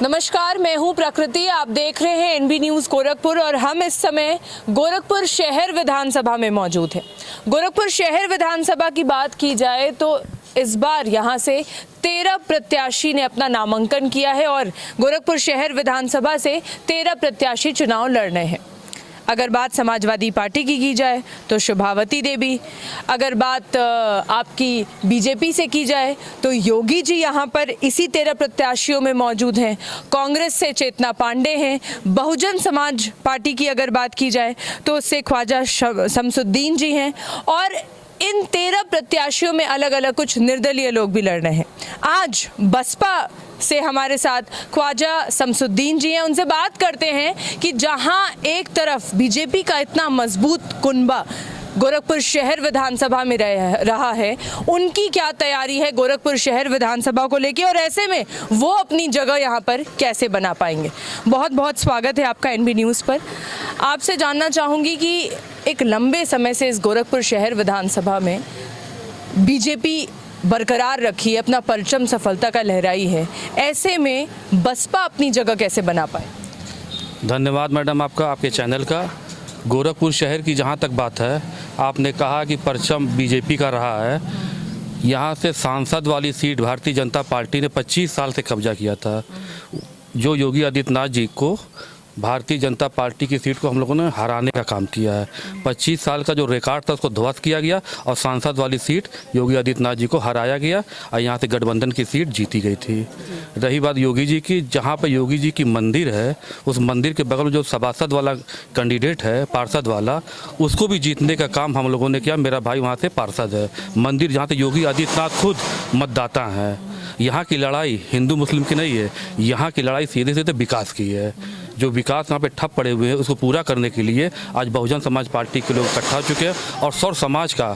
नमस्कार, मैं हूं प्रकृति। आप देख रहे हैं एनबी न्यूज़ गोरखपुर और हम इस समय गोरखपुर शहर विधानसभा में मौजूद हैं। गोरखपुर शहर विधानसभा की बात की जाए तो इस बार यहां से 13 प्रत्याशी ने अपना नामांकन किया है और गोरखपुर शहर विधानसभा से 13 प्रत्याशी चुनाव लड़ रहे हैं। अगर बात समाजवादी पार्टी की जाए तो शुभावती देवी, अगर बात आपकी बीजेपी से की जाए तो योगी जी यहाँ पर इसी 13 प्रत्याशियों में मौजूद हैं। कांग्रेस से चेतना पांडे हैं। बहुजन समाज पार्टी की अगर बात की जाए तो उससे ख्वाजा शमसुद्दीन जी हैं और इन 13 प्रत्याशियों में अलग अलग कुछ निर्दलीय लोग भी लड़ रहे हैं। आज बसपा से हमारे साथ ख्वाजा शमसुद्दीन जी हैं। उनसे बात करते हैं कि जहां एक तरफ बीजेपी का इतना मजबूत कुनबा गोरखपुर शहर विधानसभा में रहा है, उनकी क्या तैयारी है गोरखपुर शहर विधानसभा को लेके और ऐसे में वो अपनी जगह यहाँ पर कैसे बना पाएंगे। बहुत बहुत स्वागत है आपका एनबी न्यूज़ पर। आपसे जानना चाहूँगी कि एक लंबे समय से इस गोरखपुर शहर विधानसभा में बीजेपी बरकरार रखी है, अपना परचम सफलता का लहराई है, ऐसे में बसपा अपनी जगह कैसे बना पाए? धन्यवाद मैडम आपका, आपके चैनल का। गोरखपुर शहर की जहाँ तक बात है, आपने कहा कि परचम बीजेपी का रहा है। यहाँ से सांसद वाली सीट भारतीय जनता पार्टी ने 25 साल से कब्जा किया था। जो योगी आदित्यनाथ जी को भारतीय जनता पार्टी की सीट को हम लोगों ने हराने का काम किया है। 25 साल का जो रिकॉर्ड था उसको ध्वस्त किया गया और सांसद वाली सीट योगी आदित्यनाथ जी को हराया गया और यहाँ से गठबंधन की सीट जीती गई थी। रही बात योगी जी की, जहाँ पर योगी जी की मंदिर है, उस मंदिर के बगल में जो सभासद वाला कैंडिडेट है, पार्षद वाला, उसको भी जीतने का काम हम लोगों ने किया। मेरा भाई वहाँ से पार्षद है। मंदिर जहाँ से योगी आदित्यनाथ खुद मतदाता हैं। यहाँ की लड़ाई हिंदू मुस्लिम की नहीं है, यहाँ की लड़ाई सीधे सीधे विकास की है। जो विकास यहाँ पे ठप पड़े हुए हैं उसको पूरा करने के लिए आज बहुजन समाज पार्टी के लोग इकट्ठा हो चुके हैं और सर्व समाज का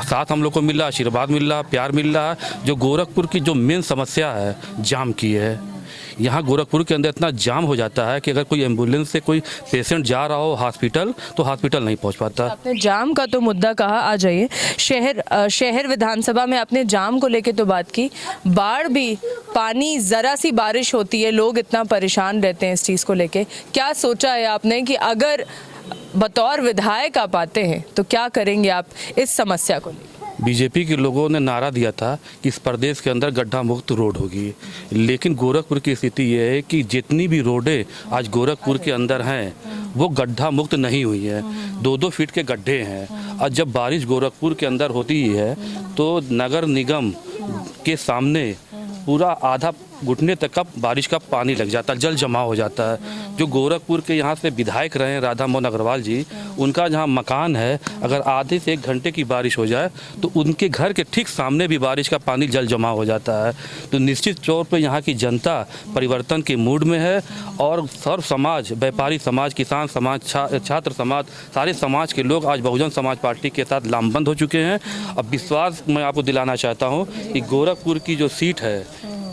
साथ हम लोग को मिल रहा, आशीर्वाद मिल रहा, प्यार मिल रहा है। जो गोरखपुर की जो मेन समस्या है जाम की है। यहाँ गोरखपुर के अंदर इतना जाम हो जाता है कि अगर कोई एम्बुलेंस से कोई पेशेंट जा रहा हो हॉस्पिटल तो हॉस्पिटल नहीं पहुँच पाता। आपने जाम का तो मुद्दा कहा, आ जाइए शहर विधानसभा में आपने जाम को लेके तो बात की। बाढ़ भी, पानी, ज़रा सी बारिश होती है, लोग इतना परेशान रहते हैं इस चीज़ को लेके। क्या सोचा है आपने कि अगर बतौर विधायक आप आते हैं तो क्या करेंगे आप इस समस्या को लेकर? बीजेपी के लोगों ने नारा दिया था कि इस प्रदेश के अंदर गड्ढा मुक्त रोड होगी, लेकिन गोरखपुर की स्थिति ये है कि जितनी भी रोडें आज गोरखपुर के अंदर हैं वो गड्ढा मुक्त नहीं हुई है। 2-2 फीट के गड्ढे हैं और जब बारिश गोरखपुर के अंदर होती है तो नगर निगम के सामने पूरा आधा घुटने तक का बारिश का पानी लग जाता है, जल जमा हो जाता है। जो गोरखपुर के यहाँ से विधायक रहे हैं राधा मोहन अग्रवाल जी, उनका जहाँ मकान है, अगर आधे से 1 घंटे की बारिश हो जाए तो उनके घर के ठीक सामने भी बारिश का पानी जल जमा हो जाता है। तो निश्चित तौर पर यहाँ की जनता परिवर्तन के मूड में है और सर्व समाज, व्यापारी समाज, किसान समाज, छात्र समाज, सारे समाज के लोग आज बहुजन समाज पार्टी के साथ लामबंद हो चुके हैं। अब विश्वास मैं आपको दिलाना चाहता हूँ कि गोरखपुर की जो सीट है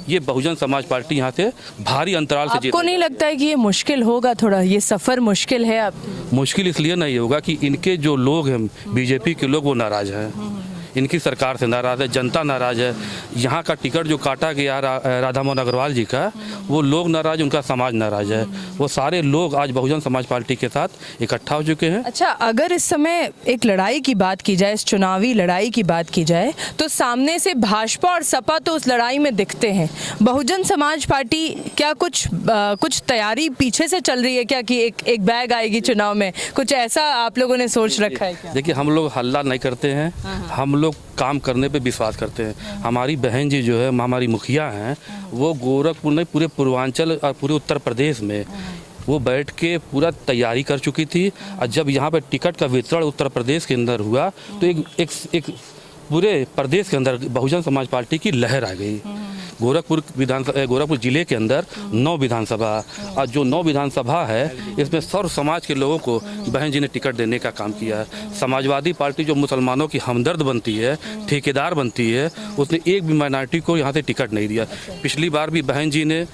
ये बहुजन समाज पार्टी यहाँ से भारी अंतराल से जीतेगी। आपको नहीं लगता है कि ये मुश्किल होगा? थोड़ा ये सफ़र मुश्किल है। आप मुश्किल इसलिए नहीं होगा कि इनके जो लोग हैं बीजेपी के लोग वो नाराज हैं, इनकी सरकार से नाराज़ है, जनता नाराज़ है। यहाँ का टिकट जो काटा गया राधा मोहन अग्रवाल जी का, वो लोग नाराज, उनका समाज नाराज है। वो सारे लोग आज बहुजन समाज पार्टी के साथ इकट्ठा हो चुके हैं। अच्छा, अगर इस समय एक लड़ाई की बात की जाए, इस चुनावी लड़ाई की बात की जाए, तो सामने से भाजपा और सपा तो उस लड़ाई में दिखते हैं। बहुजन समाज पार्टी क्या कुछ तैयारी पीछे से चल रही है क्या कि एक बैग आएगी चुनाव में? कुछ ऐसा आप लोगों ने सोच रखा है क्या? देखिए, हम लोग हल्ला नहीं करते हैं, हम लोग काम करने पे विश्वास करते हैं। हमारी बहन जी जो है, हमारी मुखिया हैं, वो गोरखपुर नहीं पूरे पूर्वांचल और पूरे उत्तर प्रदेश में वो बैठ के पूरा तैयारी कर चुकी थी। और जब यहाँ पे टिकट का वितरण उत्तर प्रदेश के अंदर हुआ तो एक पूरे प्रदेश के अंदर बहुजन समाज पार्टी की लहर आ गई। गोरखपुर जिले के अंदर 9 विधानसभा, और जो 9 विधानसभा है इसमें सर्व समाज के लोगों को बहन जी ने टिकट देने का काम किया है। समाजवादी पार्टी जो मुसलमानों की हमदर्द बनती है, ठेकेदार बनती है, उसने एक भी माइनॉरिटी को यहाँ से टिकट नहीं दिया। पिछली बार भी बहन जी ने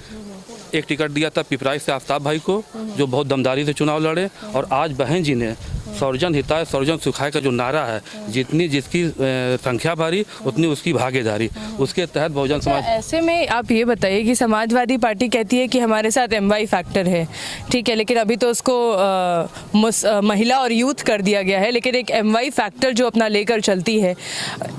एक टिकट दिया था पिपराइच से आफ्ताब भाई को, जो बहुत दमदारी से चुनाव लड़े, और आज बहन जी ने सर्वजन हिताय सर्वजन सुखाय का जो नारा है, जितनी जिसकी संख्या भारी उतनी उसकी भागीदारी, उसके तहत बहुजन समाज। ऐसे में आप ये बताइए कि समाजवादी पार्टी कहती है कि हमारे साथ MY फैक्टर है, ठीक है, लेकिन अभी तो उसको महिला और यूथ कर दिया गया है, लेकिन एक MY फैक्टर जो अपना लेकर चलती है।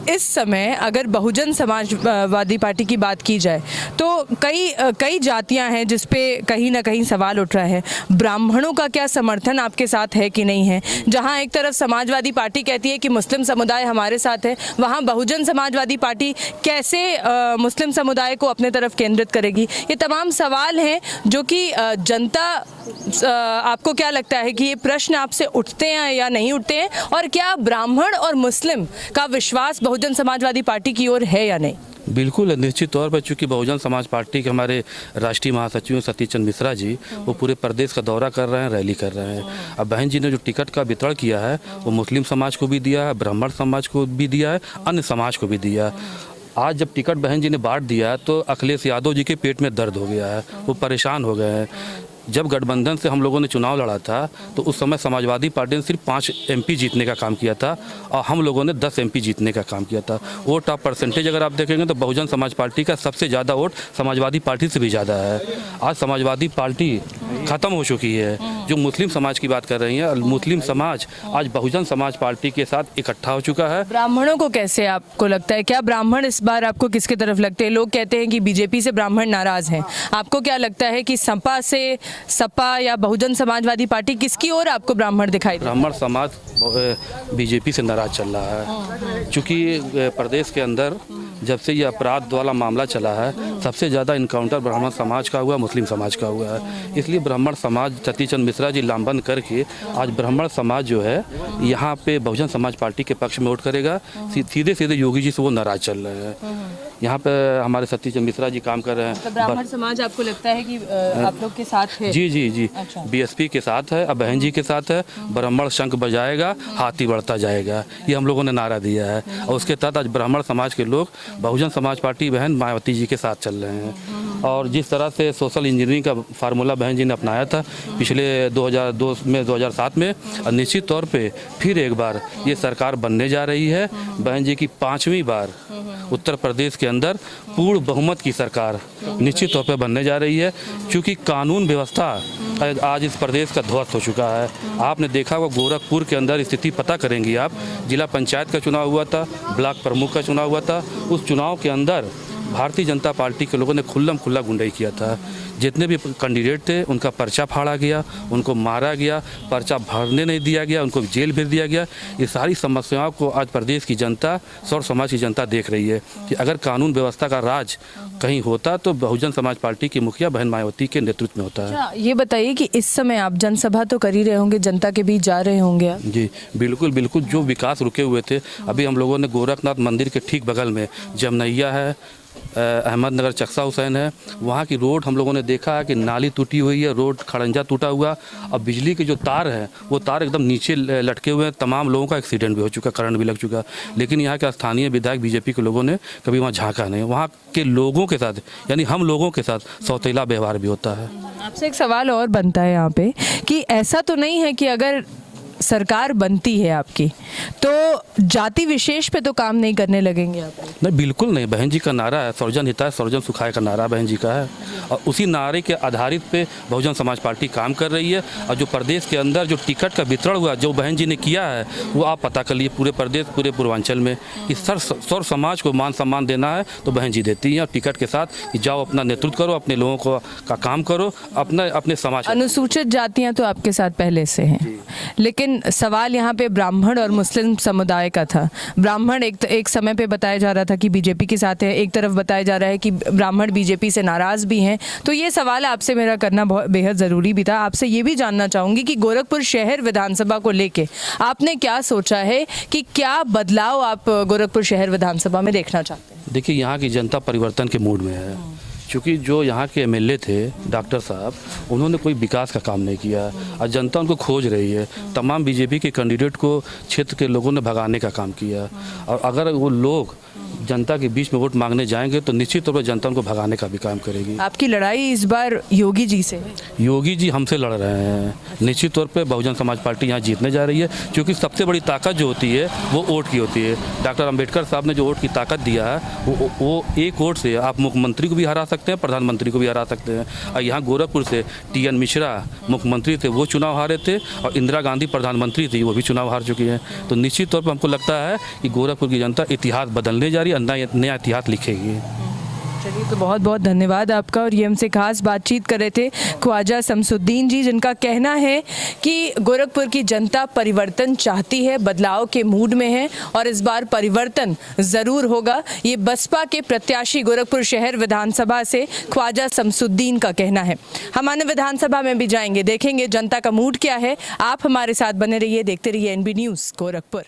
इस समय अगर बहुजन समाजवादी पार्टी की बात की जाए तो कई जातियां हैं जिस पे कहीं ना कहीं सवाल उठ रहा है। ब्राह्मणों का क्या समर्थन आपके साथ है कि नहीं है? जहां एक तरफ समाजवादी पार्टी कहती है कि मुस्लिम समुदाय हमारे साथ है, वहां बहुजन समाजवादी पार्टी कैसे मुस्लिम समुदाय को अपने तरफ केंद्रित करेगी? ये तमाम सवाल हैं जो कि जनता, आपको क्या लगता है कि ये प्रश्न आपसे उठते हैं या नहीं उठते हैं, और क्या ब्राह्मण और मुस्लिम का विश्वास बहुजन समाजवादी पार्टी की ओर है या नहीं? बिल्कुल, निश्चित तौर पर चूँकि बहुजन समाज पार्टी के हमारे राष्ट्रीय महासचिव सतीश चंद्र मिश्रा जी वो पूरे प्रदेश का दौरा कर रहे हैं, रैली कर रहे हैं। अब बहन जी ने जो टिकट का वितरण किया है वो मुस्लिम समाज को भी दिया है, ब्राह्मण समाज को भी दिया है, अन्य समाज को भी दिया है। आज जब टिकट बहन जी ने बांट दिया तो अखिलेश यादव जी के पेट में दर्द हो गया है, वो परेशान हो गए हैं। जब गठबंधन से हम लोगों ने चुनाव लड़ा था तो उस समय समाजवादी पार्टी ने सिर्फ 5 MP जीतने का काम किया था और हम लोगों ने 10 MP जीतने का काम किया था। वोट ऑफ परसेंटेज अगर आप देखेंगे तो बहुजन समाज पार्टी का सबसे ज़्यादा वोट समाजवादी पार्टी से भी ज़्यादा है। आज समाजवादी पार्टी ख़त्म हो चुकी है। जो मुस्लिम समाज की बात कर रही हैं, मुस्लिम समाज आज बहुजन समाज पार्टी के साथ इकट्ठा हो चुका है। ब्राह्मणों को कैसे आपको लगता है, क्या ब्राह्मण इस बार आपको किसकी तरफ लगते हैं? लोग कहते हैं कि बीजेपी से ब्राह्मण नाराज हैं, आपको क्या लगता है कि सपा या बहुजन समाजवादी पार्टी किसकी ओर आपको ब्राह्मण दिखाई दे? ब्राह्मण समाज बीजेपी से नाराज चल रहा है, क्योंकि प्रदेश के अंदर जब से ये अपराध वाला मामला चला है सबसे ज़्यादा इनकाउंटर ब्राह्मण समाज का हुआ, मुस्लिम समाज का हुआ है। इसलिए ब्राह्मण समाज सतीश चंद्र मिश्रा जी लामबंद करके आज ब्राह्मण समाज जो है यहाँ पे बहुजन समाज पार्टी के पक्ष में वोट करेगा। सीधे सीधे योगी जी से वो नाराज चल रहे हैं। यहाँ पे हमारे सतीश चंद्र मिश्रा जी काम कर रहे हैं। तो ब्राह्मण समाज आपको लगता है कि आप लोग के साथ है? जी जी जी, अच्छा। BSP के साथ है, अब बहन जी के साथ है। ब्राह्मण शंख बजाएगा, हाथी बढ़ता जाएगा, ये हम लोगों ने नारा दिया है। और उसके तहत आज ब्राह्मण समाज के लोग बहुजन समाज पार्टी बहन मायावती जी के साथ चल रहे हैं। और जिस तरह से सोशल इंजीनियरिंग का फार्मूला बहन जी ने अपनाया था पिछले 2002 में 2007 में, और निश्चित तौर पे फिर एक बार ये सरकार बनने जा रही है। बहन जी की 5वीं बार उत्तर प्रदेश के अंदर पूर्ण बहुमत की सरकार निश्चित तौर पे बनने जा रही है, क्योंकि कानून व्यवस्था आज इस प्रदेश का ध्वस्त हो चुका है। आपने देखा होगा गोरखपुर के अंदर स्थिति पता करेंगी आप, जिला पंचायत का चुनाव हुआ था, ब्लॉक प्रमुख का चुनाव हुआ था, उस चुनाव के अंदर भारतीय जनता पार्टी के लोगों ने खुल्लम खुल्ला गुंडाई किया था। जितने भी कैंडिडेट थे उनका पर्चा फाड़ा गया, उनको मारा गया, पर्चा भरने नहीं दिया गया, उनको जेल भेज दिया गया। ये सारी समस्याओं को आज प्रदेश की जनता, सौर समाज की जनता देख रही है कि अगर कानून व्यवस्था का राज कहीं होता तो बहुजन समाज पार्टी की मुखिया बहन मायावती के नेतृत्व में होता है। अच्छा, ये बताइए कि इस समय आप जनसभा तो कर ही रहे होंगे, जनता के बीच जा रहे होंगे आप? जी बिल्कुल बिल्कुल, जो विकास रुके हुए थे अभी हम लोगों ने गोरखनाथ मंदिर के ठीक बगल में जमनैया है, अहमदनगर चक्सा हुसैन है, वहाँ की रोड हम लोगों ने देखा है कि नाली टूटी हुई है, रोड खड़ंजा टूटा हुआ, और बिजली के जो तार हैं वो तार एकदम नीचे लटके हुए हैं। तमाम लोगों का एक्सीडेंट भी हो चुका, करंट भी लग चुका, लेकिन यहाँ के स्थानीय विधायक बीजेपी के लोगों ने कभी वहाँ झांका नहीं। वहाँ के लोगों के साथ, यानी हम लोगों के साथ सौतेला व्यवहार भी होता है। आपसे एक सवाल और बनता है यहाँ पे कि ऐसा तो नहीं है कि अगर सरकार बनती है आपकी तो जाति विशेष पे तो काम नहीं करने लगेंगे आप? नहीं, बिल्कुल नहीं। बहन जी का नारा है सर्वजन हिताय सर्वजन सुखाय का नारा बहन जी का है, और उसी नारे के आधारित पे बहुजन समाज पार्टी काम कर रही है। और जो प्रदेश के अंदर जो टिकट का वितरण हुआ जो बहन जी ने किया है वो आप पता कर लिए पूरे प्रदेश, पूरे पूर्वांचल में कि सौर समाज को मान सम्मान देना है तो बहन जी देती हैं, और टिकट के साथ कि जाओ अपना नेतृत्व करो, अपने लोगों को का काम करो, अपने समाज। अनुसूचित जातियां तो आपके साथ पहले से हैं, लेकिन सवाल यहाँ पे ब्राह्मण और मुस्लिम समुदाय का था। ब्राह्मण एक समय पे बताया जा रहा था कि बीजेपी के साथ है, एक तरफ बताया जा रहा है कि ब्राह्मण बीजेपी से नाराज भी हैं। तो ये सवाल आपसे मेरा करना बहुत बेहद ज़रूरी भी था। आपसे ये भी जानना चाहूँगी कि गोरखपुर शहर विधानसभा को लेके आपने क्या सोचा है कि क्या बदलाव आप गोरखपुर शहर विधानसभा में देखना चाहते हैं? देखिए, यहाँ की जनता परिवर्तन के मूड में है, क्योंकि जो यहाँ के MLA थे डॉक्टर साहब, उन्होंने कोई विकास का काम नहीं किया और जनता उनको खोज रही है। तमाम बीजेपी के कैंडिडेट को क्षेत्र के लोगों ने भगाने का काम किया, और अगर वो लोग जनता के बीच में वोट मांगने जाएंगे तो निश्चित तौर पर जनता उनको भगाने का भी काम करेगी। आपकी लड़ाई इस बार योगी जी से है। योगी जी हमसे लड़ रहे हैं, निश्चित तौर पे बहुजन समाज पार्टी यहाँ जीतने जा रही है, क्योंकि सबसे बड़ी ताकत जो होती है वो वोट की होती है। डॉक्टर अंबेडकर साहब ने जो वोट की ताकत दिया है वो एक वोट से आप मुख्यमंत्री को भी हरा सकते हैं, प्रधानमंत्री को भी हरा सकते हैं। और यहाँ गोरखपुर से TN मिश्रा मुख्यमंत्री थे, वो चुनाव हारे थे, और इंदिरा गांधी प्रधानमंत्री थी, वो भी चुनाव हार चुकी हैं। तो निश्चित तौर पर हमको लगता है कि गोरखपुर की जनता इतिहास बदलने जा रही है, नया इतिहास लिखेगी। चलिए, तो बहुत बहुत धन्यवाद आपका। और ये हमसे खास बातचीत कर रहे थे ख्वाजा शमसुद्दीन जी, जिनका कहना है कि गोरखपुर की जनता परिवर्तन चाहती है, बदलाव के मूड में है और इस बार परिवर्तन ज़रूर होगा। ये बसपा के प्रत्याशी गोरखपुर शहर विधानसभा से ख्वाजा शमसुद्दीन का कहना है। हम अन्य विधानसभा में भी जाएंगे, देखेंगे जनता का मूड क्या है। आप हमारे साथ बने रहिए, देखते रहिए NB न्यूज़ गोरखपुर।